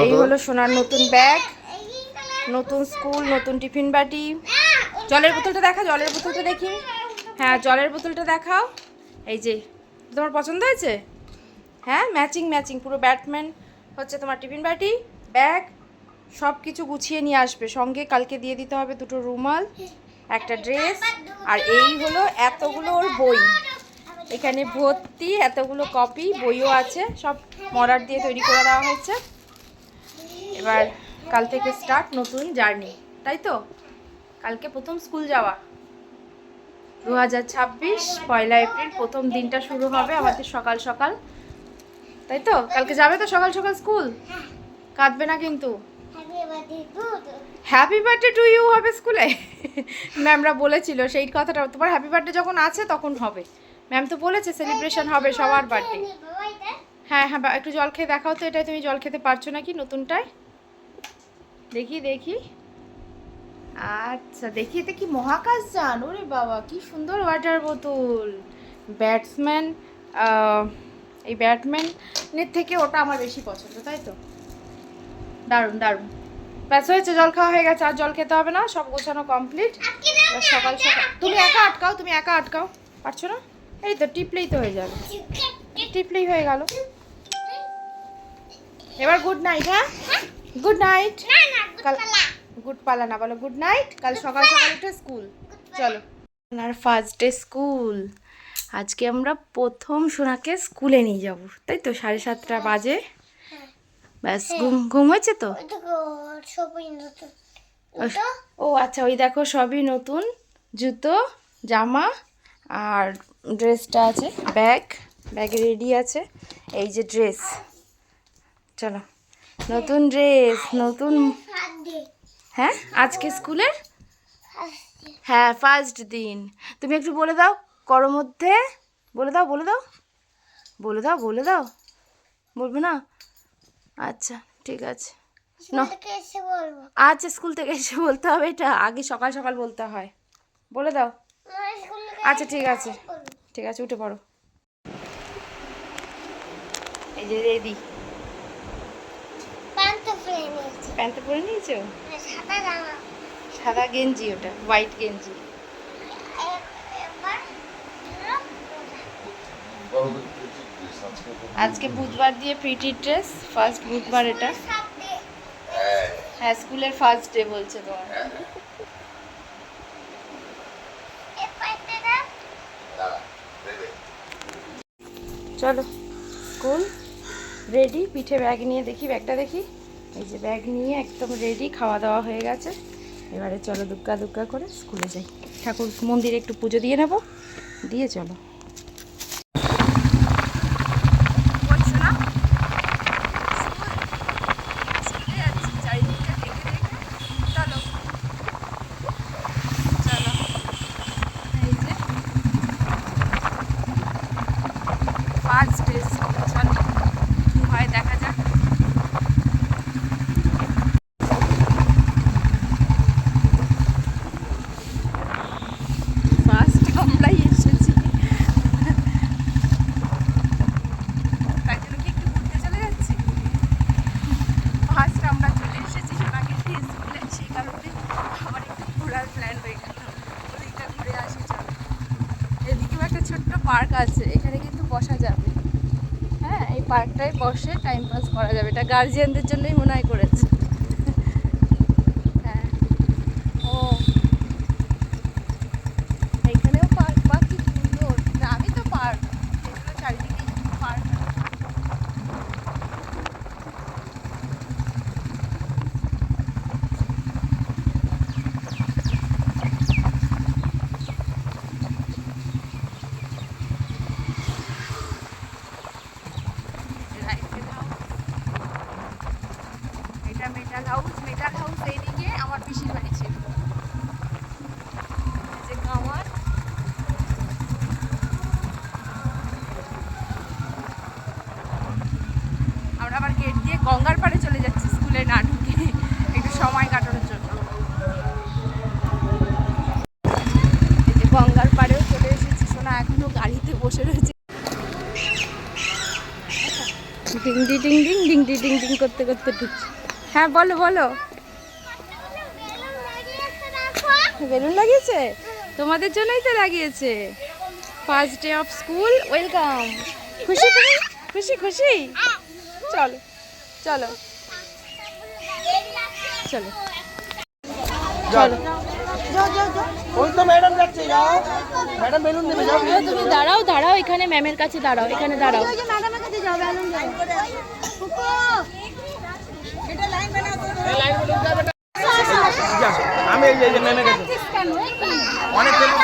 এই হলো সোনার নতুন ব্যাগ, নতুন স্কুল, নতুন টিফিন বাটি। জলের বোতলটা দেখা, জলের বোতলটা দেখি। হ্যাঁ, জলের বোতলটা দেখাও। এই যে, তোমার পছন্দ হয়েছে? হ্যাঁ, ম্যাচিং ম্যাচিং পুরো ব্যাটম্যান হচ্ছে তোমার টিফিন বাটি, ব্যাগ, সব কিছু গুছিয়ে নিয়ে আসবে সঙ্গে। কালকে দিয়ে দিতে হবে দুটো রুমাল, একটা ড্রেস, আর এই হলো এতগুলো ওর বই। এখানে ভর্তি এতগুলো কপি, বইও আছে, সব মডার দিয়ে তৈরি করে দেওয়া হয়েছে। এবার কাল থেকে স্টার্ট নতুন জার্নি, তাই তো? কালকে প্রথম স্কুল যাওয়া, 2026 পয়লা এপ্রিল প্রথম দিনটা শুরু হবে আমাদের সকাল সকাল, তাই তো? কালকে যাবে তো সকাল সকাল স্কুল? কাঁদবে না কিন্তু। হ্যাপি বার্থডে টু ইউ হবে স্কুলে। ম্যামরা বলেছিল সেই কথাটা, তোমার হ্যাপি বার্থডে যখন আছে তখন হবে। ম্যাম তো বলেছে সেলিব্রেশন হবে সবার বার্থডে। হ্যাঁ হ্যাঁ, একটু জল খেয়ে দেখাও তো, এটাই তুমি জল খেতে পারছো নাকি নতুনটায়? দেখি দেখি। আচ্ছা, দেখি এতে কি মহাকাশ যান। ওরে বাবা, কি সুন্দর ওয়াটার বোতল। ব্যাটসম্যান, এই ব্যাটম্যানের থেকে ওটা আমার বেশি পছন্দ, তাই তো? দারুণ দারুণ। ব্যাস হয়েছে, জল খাওয়া হয়ে গেছে, আর জল খেতে হবে না, সব গোছানো কমপ্লিট। সকাল সকাল তুমি একা আটকাও, তুমি একা আটকাও, পারছো না? এই তো টিপলেই তো হয়ে যাবে, টিপলেই হয়ে গেল। এবার গুড নাইট। হ্যাঁ, গুড নাইট। কাল গুড পালা না, বলো গুড নাইট। কাল সকাল সকাল উঠে স্কুল চলো। আর ফার্স্ট ডে স্কুল, আজকে আমরা প্রথম সোনাকে স্কুলে নিয়ে যাব, তাই তো? 7:30 বাজে। ব্যাস, ঘুম হয়েছে তো? ও আচ্ছা, ওই দেখো সবই নতুন, জুতো, জামা আর ড্রেসটা আছে, ব্যাগ রেডি আছে। এই যে ড্রেস, চলো নতুন ড্রেস, নতুন। হ্যাঁ, আজকে স্কুলের, হ্যাঁ ফার্স্ট দিন। তুমি একটু বলে দাও করো মধ্যে, বলে দাও বলে দাও বলে দাও বলে দাও। বলবে না? আচ্ছা ঠিক আছে, আচ্ছা স্কুল থেকে এসে বলতে হবে, এটা আগে সকাল সকাল বলতে হয়। বলে দাও। আচ্ছা ঠিক আছে, ঠিক আছে, উঠে পড়ো। এই যে রেডি, প্যান্টটা পরে নিয়েছো? সাদা গেঞ্জি, ওটা হোয়াইট গেঞ্জি। আজকে বুধবার দিয়ে প্রিটি ড্রেস, ফার্স্ট বুধবার এটা। হ্যাঁ, স্কুলের ফার্স্ট ডে বলছে তোমার। চলো স্কুল রেডি, পিঠে ব্যাগ নিয়ে দেখি, ব্যাগটা দেখি। এই যে ব্যাগ নিয়ে একদম রেডি, খাওয়া দাওয়া হয়ে গেছে। এবারে চলো দুগ্গা দুগ্গা করে স্কুলে যাই, ঠাকুর মন্দিরে একটু পুজো দিয়ে নেব, দিয়ে চলো। ফার্স্ট ডে চলো কি হয় দেখা যাক। ফার্স্ট আমরাই এসেছি, তাই জন্য কি একটু ঘুরতে চলে যাচ্ছি। ফার্স্ট আমরা চলে এসেছি সোনাকে দিয়ে স্কুলে, সেই কারণে আমার একটু ঘোরার প্ল্যান হয়ে গেল, ওদিকটা ঘুরে আসি চলো। এদিকেও একটা ছোট্ট পার্ক আছে, এখানে কিন্তু বসা যাবে। হ্যাঁ, এই পার্কটায় বসে টাইম পাস করা যাবে, এটা গার্জিয়ানদের জন্যই মনে হয় করেছে। হ্যাঁ, ও এইখানেও পার্ক, বা কি সুন্দর গ্রামই তো পার্ক, এগুলো চারিদিকে পার্ক। এটা মেটাল হাউস এইদিকে আমার পিসির বাড়ি ছিল। যে কামার, আমরা আবার গেট দিয়ে গঙ্গার পাড়ে চলে যাচ্ছি স্কুলে না ঢুকে, একটু সময় কাটানোর জন্য। এই যে গঙ্গার পাড়েও চলে এসেছি, সোনা এখনো গাড়িতে বসে রয়েছে। Ding D ding ding ding D ding ding করতে করতে ঢুকছে। হ্যাঁ বলো বলো। বেলুন লাগিয়েছে, তোমাদের জন্যই তো লাগিয়েছে। First day of school, welcome. খুশি তুমি? খুশি খুশি? চলো চলো চলো চলো। ওই তো ম্যাডাম যাচ্ছে, যাও ম্যাডাম বেলুন দেবে, যাও। তুমি দাঁড়াও দাঁড়াও, এখানে ম্যামের কাছে দাঁড়াও, এখানে দাঁড়াও। আমি এই যে ম্যামের কাছে অনেক বেলুন